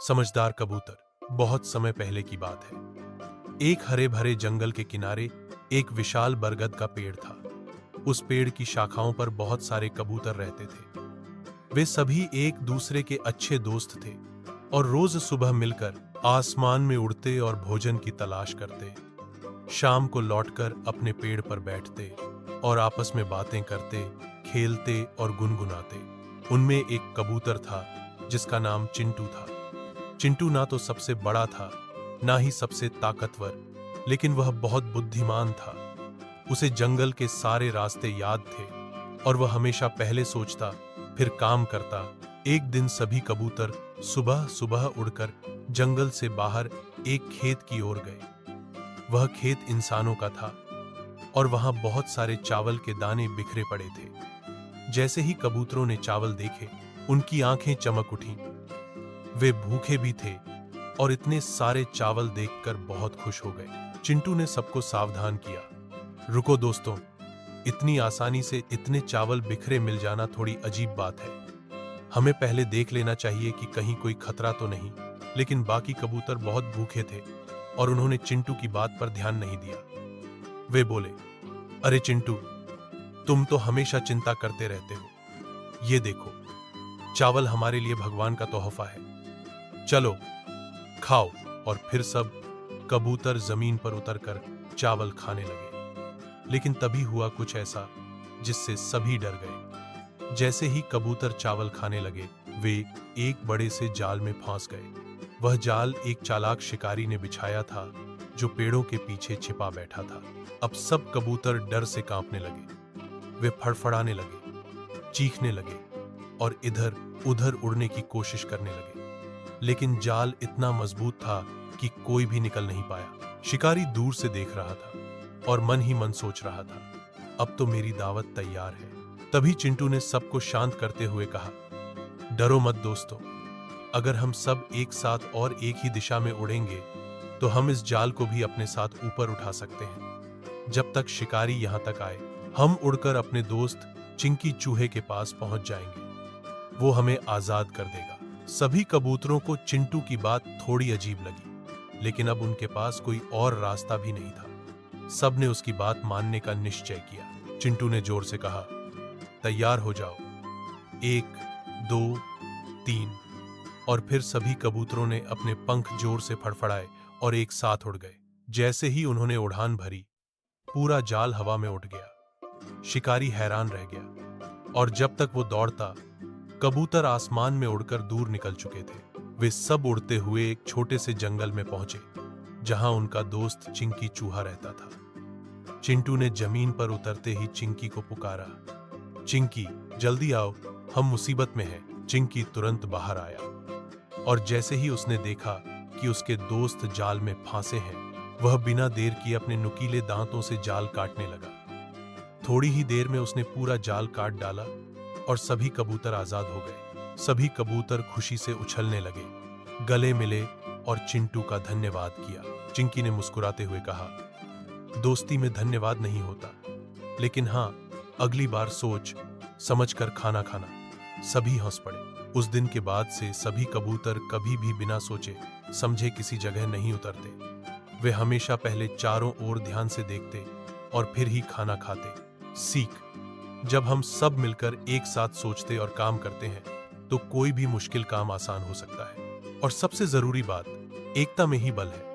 समझदार कबूतर। बहुत समय पहले की बात है। एक हरे भरे जंगल के किनारे एक विशाल बरगद का पेड़ था। उस पेड़ की शाखाओं पर बहुत सारे कबूतर रहते थे। वे सभी एक दूसरे के अच्छे दोस्त थे और रोज सुबह मिलकर आसमान में उड़ते और भोजन की तलाश करते। शाम को लौटकर अपने पेड़ पर बैठते और आपस में बातें करते, खेलते और गुनगुनाते। उनमें एक कबूतर था जिसका नाम चिंटू था। चिंटू ना तो सबसे बड़ा था, ना ही सबसे ताकतवर, लेकिन वह बहुत बुद्धिमान था। उसे जंगल के सारे रास्ते याद थे और वह हमेशा पहले सोचता, फिर काम करता। एक दिन सभी कबूतर सुबह सुबह उड़कर जंगल से बाहर एक खेत की ओर गए। वह खेत इंसानों का था और वहां बहुत सारे चावल के दाने बिखरे पड़े थे। जैसे ही कबूतरों ने चावल देखे, उनकी आंखें चमक उठीं। वे भूखे भी थे और इतने सारे चावल देखकर बहुत खुश हो गए। चिंटू ने सबको सावधान किया, रुको दोस्तों, इतनी आसानी से इतने चावल बिखरे मिल जाना थोड़ी अजीब बात है। हमें पहले देख लेना चाहिए कि कहीं कोई खतरा तो नहीं। लेकिन बाकी कबूतर बहुत भूखे थे और उन्होंने चिंटू की बात पर ध्यान नहीं दिया। वे बोले, अरे चिंटू, तुम तो हमेशा चिंता करते रहते हो। ये देखो, चावल हमारे लिए भगवान का तोहफा है। चलो खाओ। और फिर सब कबूतर जमीन पर उतरकर चावल खाने लगे। लेकिन तभी हुआ कुछ ऐसा जिससे सभी डर गए। जैसे ही कबूतर चावल खाने लगे, वे एक बड़े से जाल में फंस गए। वह जाल एक चालाक शिकारी ने बिछाया था जो पेड़ों के पीछे छिपा बैठा था। अब सब कबूतर डर से कांपने लगे। वे फड़फड़ाने लगे, चीखने लगे और इधर उधर उड़ने की कोशिश करने लगे। लेकिन जाल इतना मजबूत था कि कोई भी निकल नहीं पाया। शिकारी दूर से देख रहा था और मन ही मन सोच रहा था, अब तो मेरी दावत तैयार है। तभी चिंटू ने सबको शांत करते हुए कहा, डरो मत दोस्तों, अगर हम सब एक साथ और एक ही दिशा में उड़ेंगे तो हम इस जाल को भी अपने साथ ऊपर उठा सकते हैं। जब तक शिकारी यहां तक आए, हम उड़कर अपने दोस्त चिंकी चूहे के पास पहुंच जाएंगे। वो हमें आजाद कर देगा। सभी कबूतरों को चिंटू की बात थोड़ी अजीब लगी, लेकिन अब उनके पास कोई और रास्ता भी नहीं था। सबने उसकी बात मानने का निश्चय किया। चिंटू ने जोर से कहा, तैयार हो जाओ, 1 2 3। और फिर सभी कबूतरों ने अपने पंख जोर से फड़फड़ाए और एक साथ उड़ गए। जैसे ही उन्होंने उड़ान भरी, पूरा जाल हवा में उठ गया। शिकारी हैरान रह गया और जब तक वो दौड़ता, कबूतर आसमान में उड़कर दूर निकल चुके थे। वे सब उड़ते हुए एक छोटे से जंगल में पहुंचे जहां उनका दोस्त चिंकी चूहा रहता था। चिंटू ने जमीन पर उतरते ही चिंकी को पुकारा, चिंकी जल्दी आओ, हम मुसीबत में हैं। चिंकी तुरंत बाहर आया और जैसे ही उसने देखा कि उसके दोस्त जाल में फंसे हैं, वह बिना देर किए अपने नुकीले दांतों से जाल काटने लगा। थोड़ी ही देर में उसने पूरा जाल काट डाला और सभी कबूतर आजाद हो गए। सभी कबूतर खुशी से उछलने लगे, गले मिले और चिंटू का धन्यवाद किया। चिंकी ने मुस्कुराते हुए कहा, दोस्ती में धन्यवाद नहीं होता, लेकिन हाँ, अगली बार सोच समझकर खाना खाना। सभी हंस पड़े। उस दिन के बाद से सभी कबूतर कभी भी बिना सोचे समझे किसी जगह नहीं उतरते। वे हमेशा पहले चारों ओर ध्यान से देखते और फिर ही खाना खाते। सीख, जब हम सब मिलकर एक साथ सोचते और काम करते हैं तो कोई भी मुश्किल काम आसान हो सकता है। और सबसे जरूरी बात, एकता में ही बल है।